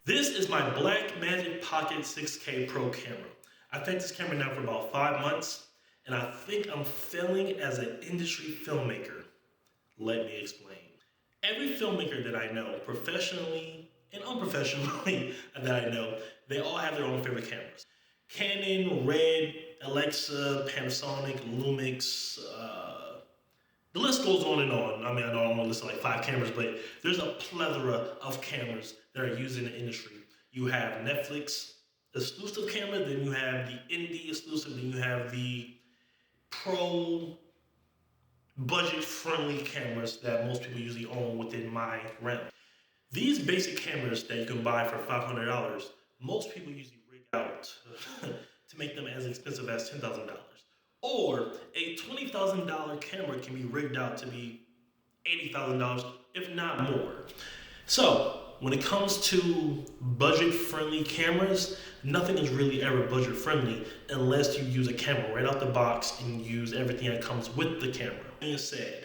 This is my Blackmagic Pocket 6K Pro camera. I've had this camera now for about 5 months, and I think I'm failing as an industry filmmaker. Let me explain. Every filmmaker that I know, professionally and unprofessionally that I know, they all have their own favorite cameras. Canon, Red, Alexa, Panasonic, Lumix, the list goes on and on. I mean, I know I only list like 5 cameras, but there's a plethora of cameras that are used in the industry. You have Netflix exclusive camera, then you have the indie exclusive, then you have the pro budget friendly cameras that most people usually own within my realm. These basic cameras that you can buy for $500, most people usually rig out to make them as expensive as $10,000. Or a $20,000 camera can be rigged out to be $80,000, if not more. So, when it comes to budget friendly cameras, nothing is really ever budget friendly unless you use a camera right out the box and use everything that comes with the camera. That being said,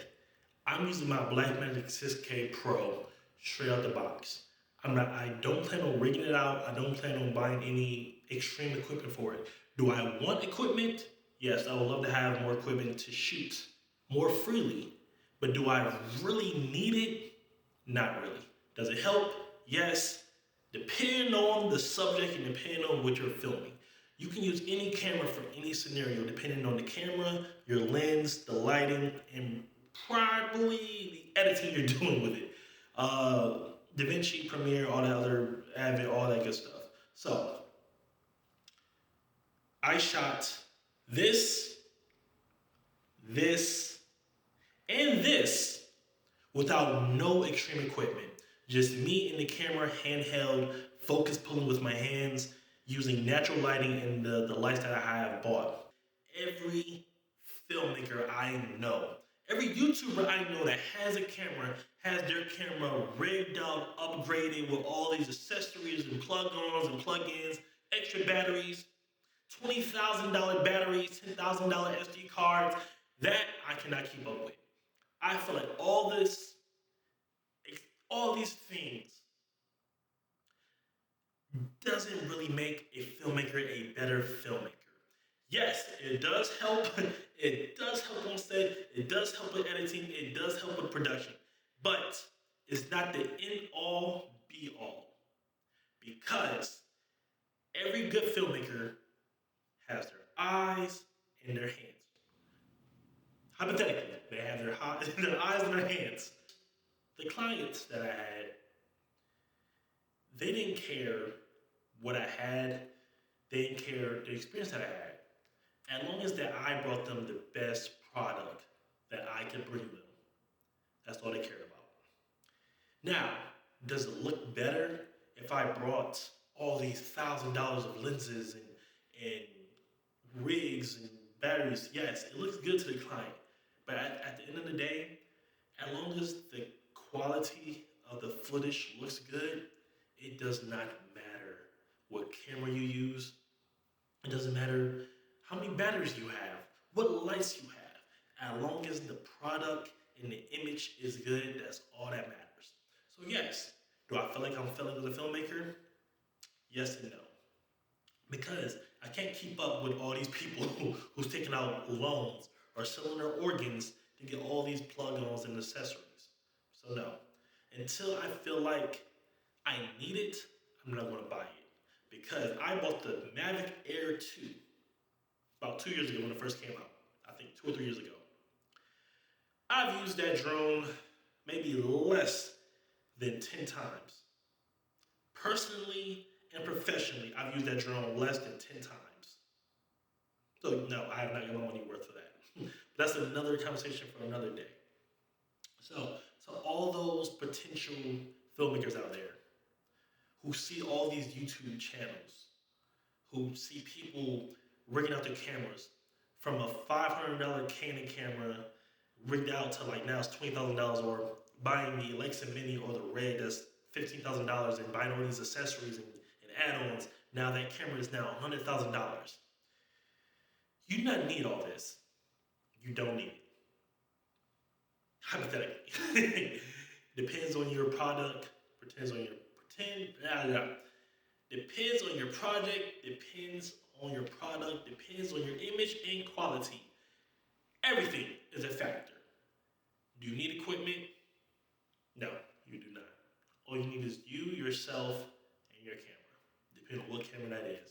I'm using my Blackmagic 6K Pro straight out the box. I don't plan on rigging it out. I don't plan on buying any extreme equipment for it. Do I want equipment? Yes, I would love to have more equipment to shoot more freely. But do I really need it? Not really. Does it help? Yes. Depending on the subject and depending on what you're filming. You can use any camera for any scenario depending on the camera, your lens, the lighting, and probably the editing you're doing with it. DaVinci, Premiere, all the other, Avid, all that good stuff. So, I shot this, and this without no extreme equipment. Just me and the camera, handheld, focus pulling with my hands, using natural lighting and the lights that I have bought. Every filmmaker I know, every YouTuber I know that has a camera, has their camera rigged out, upgraded with all these accessories and plug-ons and plug-ins, extra batteries, $20,000 batteries, $10,000 SD cards. That I cannot keep up with. I feel like all these things doesn't really make a filmmaker a better filmmaker. Yes, it does help. It does help on set. It does help with editing. It does help with production. But it's not the end all be all. Because every good filmmaker has their eyes and their hands. Hypothetically, they have their eyes and their hands. The clients that I had, they didn't care what I had. They didn't care the experience that I had. As long as that I brought them the best product that I could bring them. That's all they cared about. Now, does it look better if I brought all these $1,000s of lenses and rigs and batteries? Yes, it looks good to the client. But at the end of the day, as long as the quality of the footage looks good, it does not matter what camera you use. It doesn't matter how many batteries you have, what lights you have. As long as the product and the image is good, that's all that matters. So yes, do I feel like I'm failing as a filmmaker? Yes and no. Because I can't keep up with all these people who's taking out loans or selling their organs to get all these plug-ins and accessories. So no. Until I feel like I need it, I'm not going to buy it. Because I bought the Mavic Air 2 about 2 years ago when it first came out. I think 2 or 3 years ago. I've used that drone maybe less than 10 times. Personally and professionally, I've used that drone less than 10 times. So no, I have not got my money worth for that. But that's another conversation for another day. So all those potential filmmakers out there who see all these YouTube channels, who see people rigging out their cameras from a $500 Canon camera rigged out to like now it's $20,000, or buying the Alexa Mini or the Red that's $15,000 and buying all these accessories and add-ons. Now that camera is now $100,000. You do not need all this. You don't need it. Hypothetically. Depends on your product, depends on your Depends on your project, depends on your product, depends on your image and quality. Everything is a factor. Do you need equipment? No, you do not. All you need is you, yourself, and your camera. Depending on what camera that is.